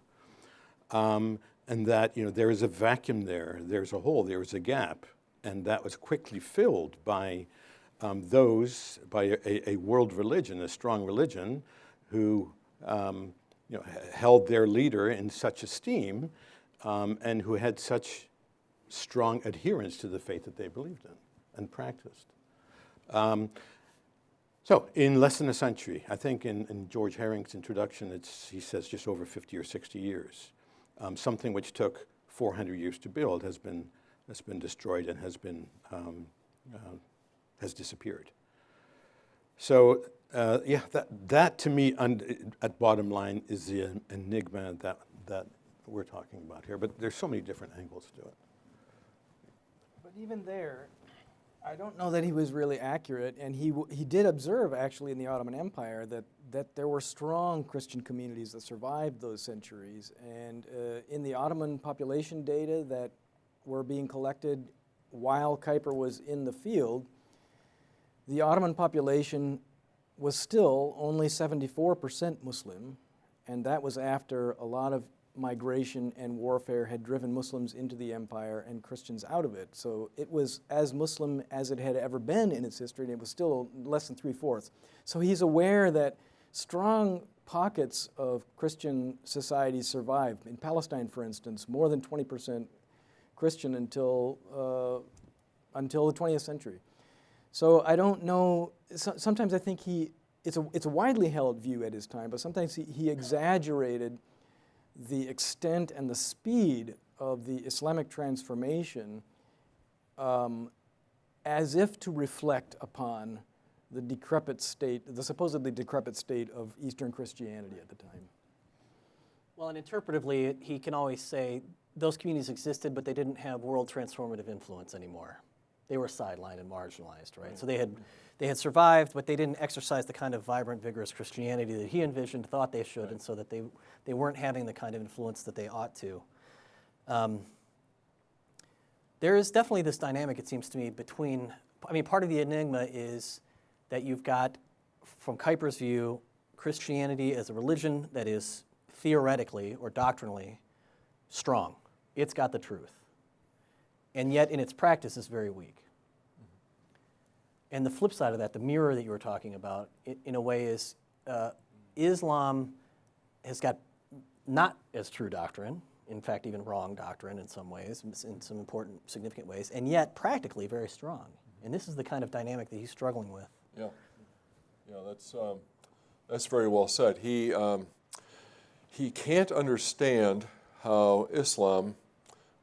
And that, there is a vacuum there, there's a hole, there is a gap, and that was quickly filled by a world religion, a strong religion, who held their leader in such esteem and who had such strong adherence to the faith that they believed in and practiced. So in less than a century, I think in George Herring's introduction, he says just over 50 or 60 years, something which took 400 years to build has been destroyed and has disappeared. So that to me, at bottom line, is the enigma that we're talking about here. But there's so many different angles to it. But even there, I don't know that he was really accurate, and he did observe actually in the Ottoman Empire that there were strong Christian communities that survived those centuries, and in the Ottoman population data that were being collected while Kuyper was in the field, the Ottoman population was still only 74% Muslim, and that was after a lot of migration and warfare had driven Muslims into the empire and Christians out of it. So it was as Muslim as it had ever been in its history, and it was still less than 3/4. So he's aware that strong pockets of Christian societies survived. In Palestine, for instance, more than 20% Christian until the 20th century. So I don't know, sometimes I think it's a widely held view at his time, but sometimes he exaggerated the extent and the speed of the Islamic transformation as if to reflect upon the supposedly decrepit state of Eastern Christianity at the time. Well, and interpretively, he can always say those communities existed, but they didn't have world transformative influence anymore. They were sidelined and marginalized, right? So they had survived, but they didn't exercise the kind of vibrant, vigorous Christianity that he envisioned, thought they should, and so that they weren't having the kind of influence that they ought to. There is definitely this dynamic, it seems to me, part of the enigma is that you've got, from Kuyper's view, Christianity as a religion that is theoretically or doctrinally strong. It's got the truth. And yet in its practice is very weak. And the flip side of that, the mirror that you were talking about, in a way is Islam has got not as true doctrine, in fact even wrong doctrine in some ways, in some important, significant ways, and yet practically very strong. And this is the kind of dynamic that he's struggling with. Yeah, that's very well said. He can't understand how Islam,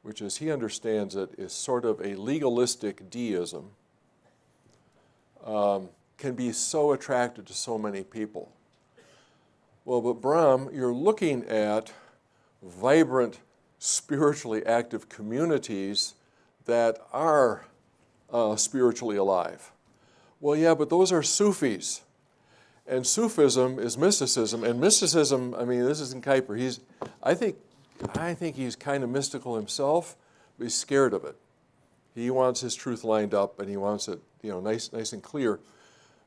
which as he understands it, is sort of a legalistic deism, can be so attracted to so many people. Well, but Brahm, you're looking at vibrant, spiritually active communities that are spiritually alive. Well, yeah, but those are Sufis. And Sufism is mysticism, and mysticism, this is in Kuyper. I think he's kind of mystical himself, but he's scared of it. He wants his truth lined up, and he wants it, nice and clear.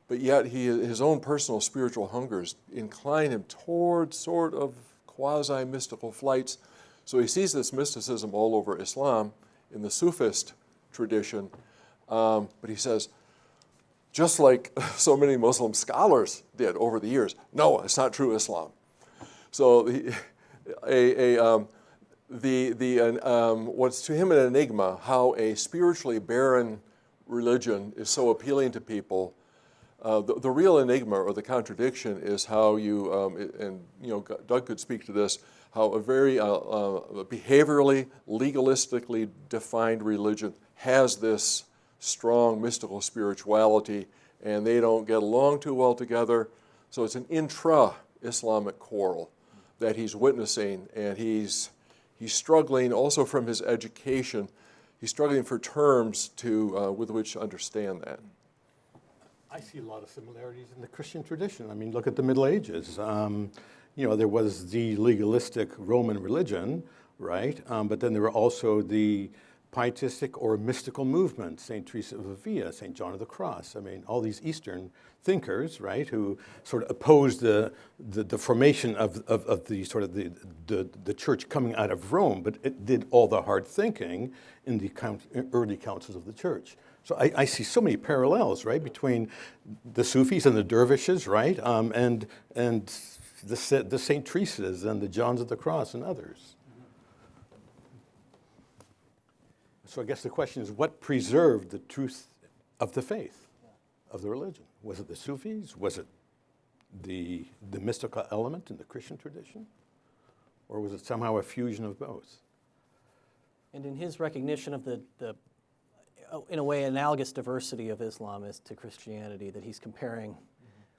But yet, his own personal spiritual hungers incline him toward sort of quasi-mystical flights. So he sees this mysticism all over Islam in the Sufist tradition, but he says, just like so many Muslim scholars did over the years, no, it's not true Islam. So what's to him an enigma, how a spiritually barren religion is so appealing to people. The real enigma or the contradiction is how Doug could speak to this, how a very behaviorally, legalistically defined religion has this strong mystical spirituality, and they don't get along too well together. So it's an intra-Islamic quarrel that he's witnessing, and he's struggling also from his education. He's struggling for terms with which to understand that. I see a lot of similarities in the Christian tradition. I mean, look at the Middle Ages. There was the legalistic Roman religion, right? But then there were also the pietistic or mystical movements, St. Teresa of Avila, St. John of the Cross. I mean, all these Eastern thinkers, right, who sort of opposed the formation of the church coming out of Rome, but it did all the hard thinking in the early councils of the church. So I see so many parallels, right, between the Sufis and the dervishes, right, and the St. Teresas and the Johns of the Cross and others. So I guess the question is, what preserved the truth of the faith, of the religion? Was it the Sufis? Was it the mystical element in the Christian tradition? Or was it somehow a fusion of both? And in his recognition of the in a way, analogous diversity of Islam is to Christianity, that he's comparing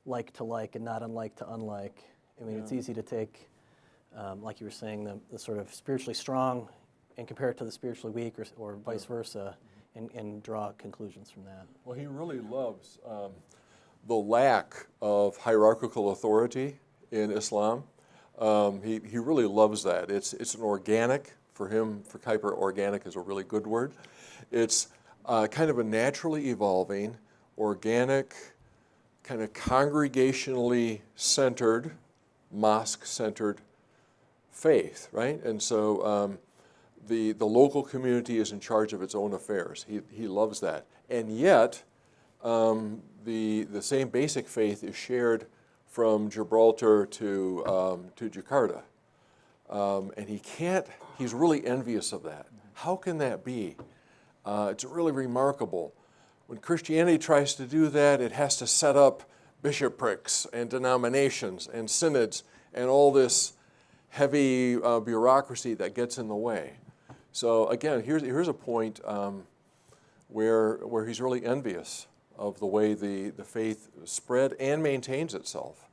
like to like and not unlike to unlike. I mean, it's easy to take, like you were saying, the sort of spiritually strong and compare it to the spiritually weak, or vice versa, and draw conclusions from that. Well, he really loves the lack of hierarchical authority in Islam. He really loves that. It's an organic, for him, for Kuyper, organic is a really good word. It's kind of a naturally evolving, organic, kind of congregationally centered, mosque-centered faith, right? And so the local community is in charge of its own affairs. He loves that. And yet, the same basic faith is shared from Gibraltar to Jakarta. And he's really envious of that. How can that be? It's really remarkable. When Christianity tries to do that, it has to set up bishoprics and denominations and synods and all this heavy bureaucracy that gets in the way. So again, here's a point where he's really envious of the way the faith spread and maintains itself.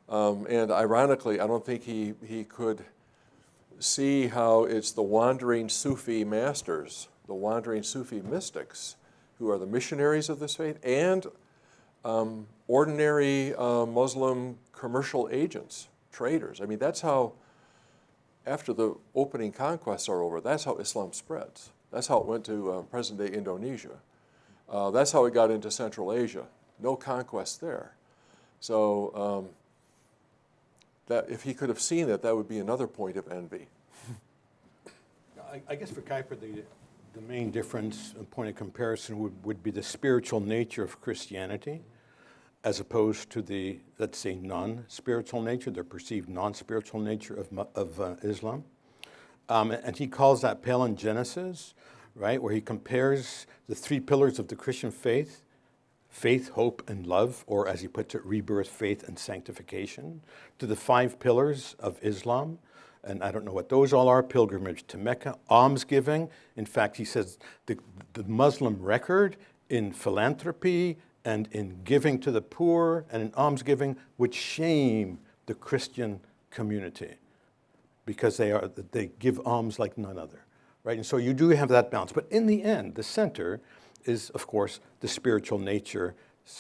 And ironically, I don't think he could see how it's the wandering Sufi masters, the wandering Sufi mystics, who are the missionaries of this faith, and ordinary Muslim commercial agents, traders. I mean, that's how, after the opening conquests are over, that's how Islam spreads. That's how it went to present-day Indonesia. That's how it got into Central Asia. No conquest there. So that if he could have seen it, that would be another point of envy. I guess for Kuyper, the main difference, a point of comparison, would be the spiritual nature of Christianity as opposed to the, let's say, non-spiritual nature, the perceived non-spiritual nature of Islam. And he calls that palingenesis, right, where he compares the three pillars of the Christian faith, faith, hope, and love, or as he puts it, rebirth, faith, and sanctification, to the 5 pillars of Islam. And I don't know what those all are: pilgrimage to Mecca, almsgiving. In fact, he says the Muslim record in philanthropy and in giving to the poor and in almsgiving would shame the Christian community because they give alms like none other, right? And so you do have that balance. But in the end, the center is, of course, the spiritual nature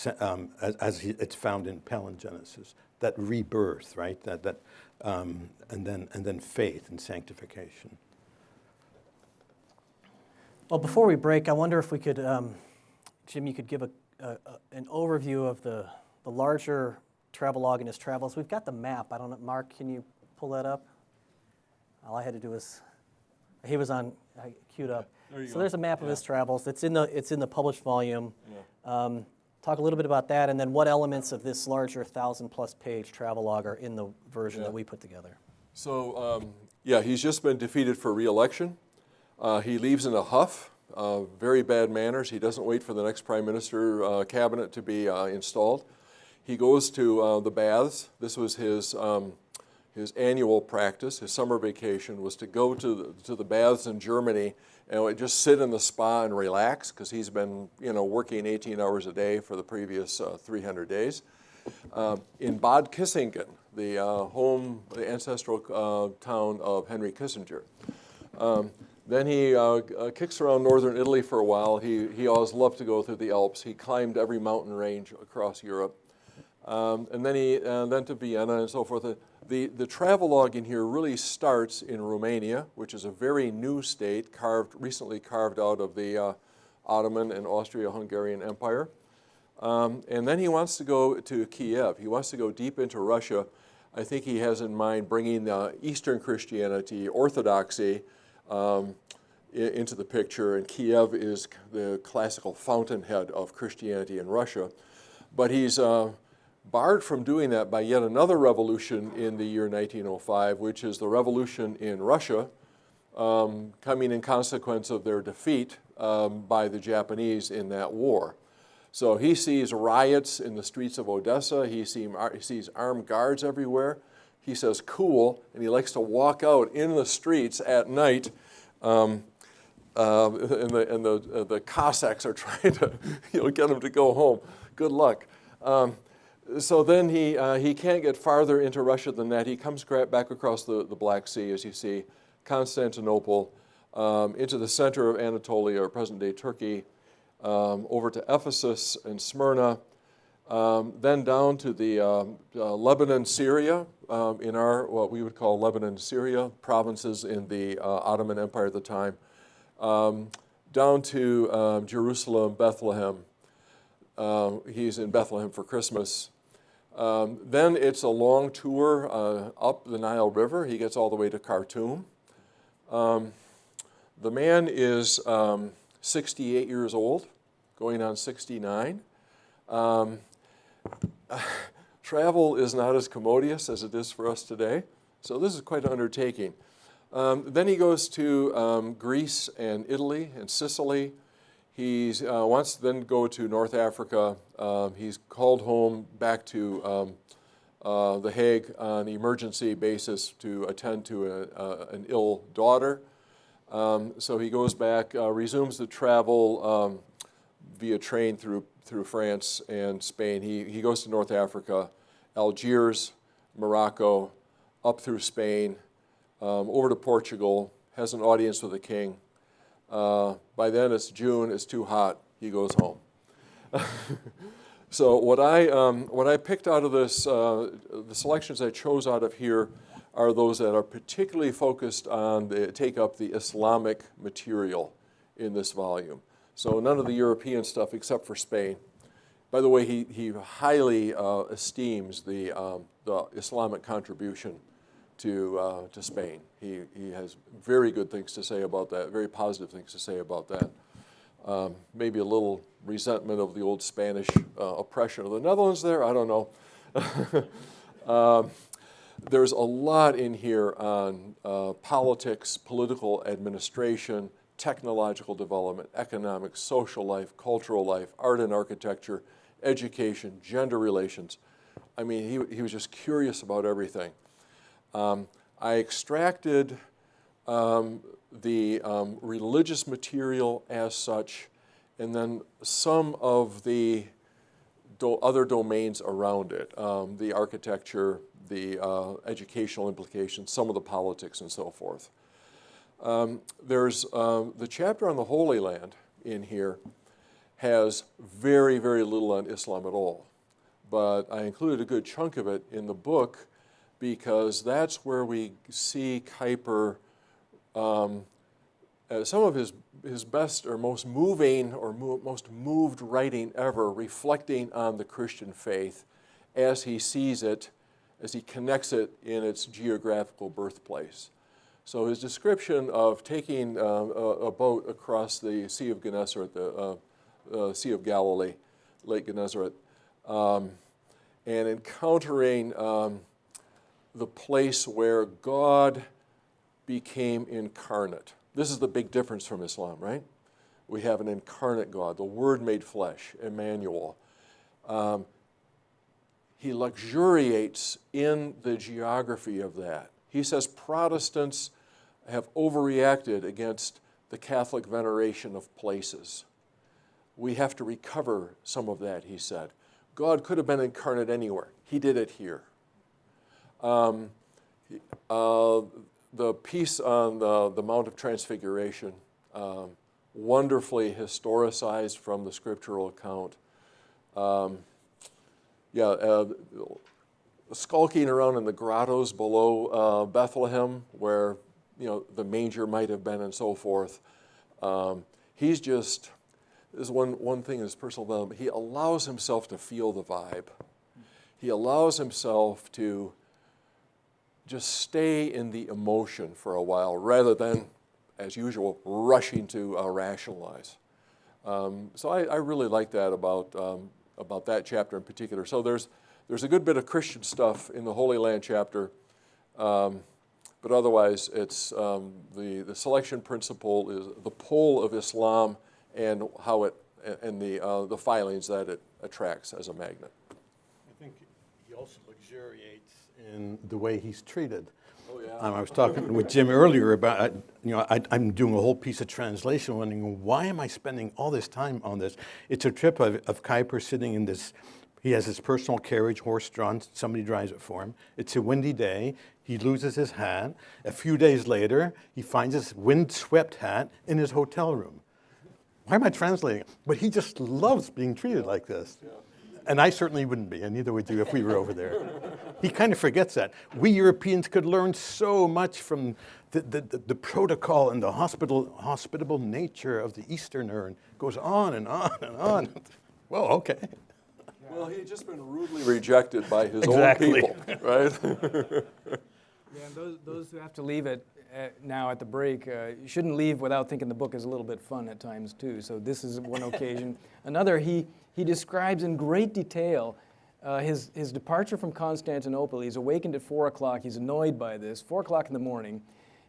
as it's found in palingenesis, that rebirth, right? And then faith and sanctification. Well, before we break, I wonder if we could, Jim, you could give an overview of the larger travelogue in his travels. We've got the map. I don't know, Mark, can you pull that up? All I had to do was, he was on, queued up. There's a map of his travels. It's in the published volume. Yeah. Talk a little bit about that, and then what elements of this larger 1,000+ page travelogue are in the version that we put together. So, he's just been defeated for re-election. He leaves in a huff, very bad manners. He doesn't wait for the next prime minister cabinet to be installed. He goes to the baths. This was his his annual practice, his summer vacation, was to go to the baths in Germany and would just sit in the spa and relax, because he's been, working 18 hours a day for the previous 300 days. In Bad Kissingen, the ancestral town of Henry Kissinger. Then he kicks around northern Italy for a while. He always loved to go through the Alps. He climbed every mountain range across Europe. And then to Vienna and so forth. The travelogue in here really starts in Romania, which is a very new state, recently carved out of the Ottoman and Austria-Hungarian Empire. And then he wants to go to Kiev. He wants to go deep into Russia. I think he has in mind bringing Eastern Christianity, Orthodoxy, into the picture. And Kiev is the classical fountainhead of Christianity in Russia. But he's barred from doing that by yet another revolution in the year 1905, which is the revolution in Russia, coming in consequence of their defeat by the Japanese in that war. So he sees riots in the streets of Odessa. He sees armed guards everywhere. He says, cool, and he likes to walk out in the streets at night, and the Cossacks are trying to get him to go home. Good luck. So then he can't get farther into Russia than that. He comes back across the Black Sea, as you see, Constantinople, into the center of Anatolia, or present-day Turkey, over to Ephesus and Smyrna, then down to the Lebanon, Syria, in what we would call Lebanon, Syria, provinces in the Ottoman Empire at the time, down to Jerusalem, Bethlehem. He's in Bethlehem for Christmas. Then it's a long tour up the Nile River. He gets all the way to Khartoum. The man is 68 years old, going on 69. Travel is not as commodious as it is for us today, so this is quite an undertaking. Then he goes to Greece and Italy and Sicily. He wants to then go to North Africa. He's called home back to The Hague on an emergency basis to attend to an ill daughter. So he goes back, resumes the travel via train through France and Spain. He goes to North Africa, Algiers, Morocco, up through Spain, over to Portugal, has an audience with the king. By then it's June, it's too hot, he goes home. So what I picked out of this, the selections I chose out of here are those that are particularly focused on take up the Islamic material in this volume. So none of the European stuff except for Spain. By the way, he highly esteems the Islamic contribution to Spain. He has very good things to say about that, very positive things to say about that. Maybe a little resentment of the old Spanish oppression of the Netherlands there, I don't know. There's a lot in here on politics, political administration, technological development, economics, social life, cultural life, art and architecture, education, gender relations. I mean, he was just curious about everything. I extracted the religious material as such, and then some of the other domains around it, the architecture, the educational implications, some of the politics, and so forth. There's the chapter on the Holy Land in here has very, very little on Islam at all. But I included a good chunk of it in the book because that's where we see Kuyper, some of his best or most moving or most moved writing ever, reflecting on the Christian faith as he sees it, as he connects it in its geographical birthplace. So his description of taking a boat across the Sea of Gennesaret, the Sea of Galilee, Lake Gennesaret, and encountering the place where God became incarnate. This is the big difference from Islam, right? We have an incarnate God, the Word made flesh, Emmanuel. he luxuriates in the geography of that. He says Protestants have overreacted against the Catholic veneration of places. We have to recover some of that, he said. God could have been incarnate anywhere. He did it here. The piece on the Mount of Transfiguration, wonderfully historicized from the scriptural account. Skulking around in the grottos below Bethlehem, where the manger might have been and so forth. He's just, this is one thing in his personal development, he allows himself to feel the vibe. He allows himself to just stay in the emotion for a while rather than, as usual, rushing to rationalize. So I really like that about that chapter in particular. So there's a good bit of Christian stuff in the Holy Land chapter, but otherwise it's the selection principle is the pull of Islam and how it and the filings that it attracts as a magnet. I think he also luxuriates in the way he's treated. Oh yeah. I was talking with Jim earlier about, I'm doing a whole piece of translation, wondering why am I spending all this time on this? It's a trip of Kuyper sitting in this, he has his personal carriage, horse-drawn, somebody drives it for him. It's a windy day, he loses his hat. A few days later, he finds his wind-swept hat in his hotel room. Why am I translating it? But he just loves being treated like this. Yeah. And I certainly wouldn't be, and neither would you if we were over there. He kind of forgets that. We Europeans could learn so much from the protocol and the hospitable nature of the Easterner, and goes on and on and on. Well, okay. Well, he had just been rudely rejected by his Exactly. own people, right? Yeah, and those who have to leave it now at the break, you shouldn't leave without thinking the book is a little bit fun at times too. So this is one occasion. Another, he describes in great detail his departure from Constantinople. He's awakened at 4 o'clock. He's annoyed by this. 4 o'clock in the morning.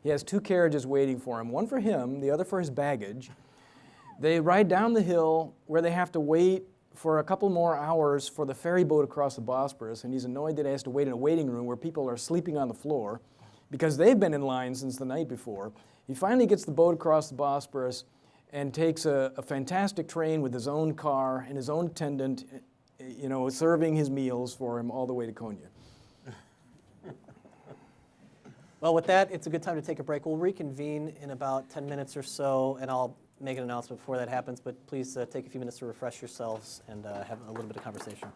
He has 2 carriages waiting for him, one for him, the other for his baggage. They ride down the hill where they have to wait for a couple more hours for the ferry boat across the Bosporus, and he's annoyed that he has to wait in a waiting room where people are sleeping on the floor because they've been in line since the night before. He finally gets the boat across the Bosporus and takes a fantastic train with his own car and his own attendant, serving his meals for him all the way to Konya. Well, with that, it's a good time to take a break. We'll reconvene in about 10 minutes or so, and I'll make an announcement before that happens, but please take a few minutes to refresh yourselves and have a little bit of conversation.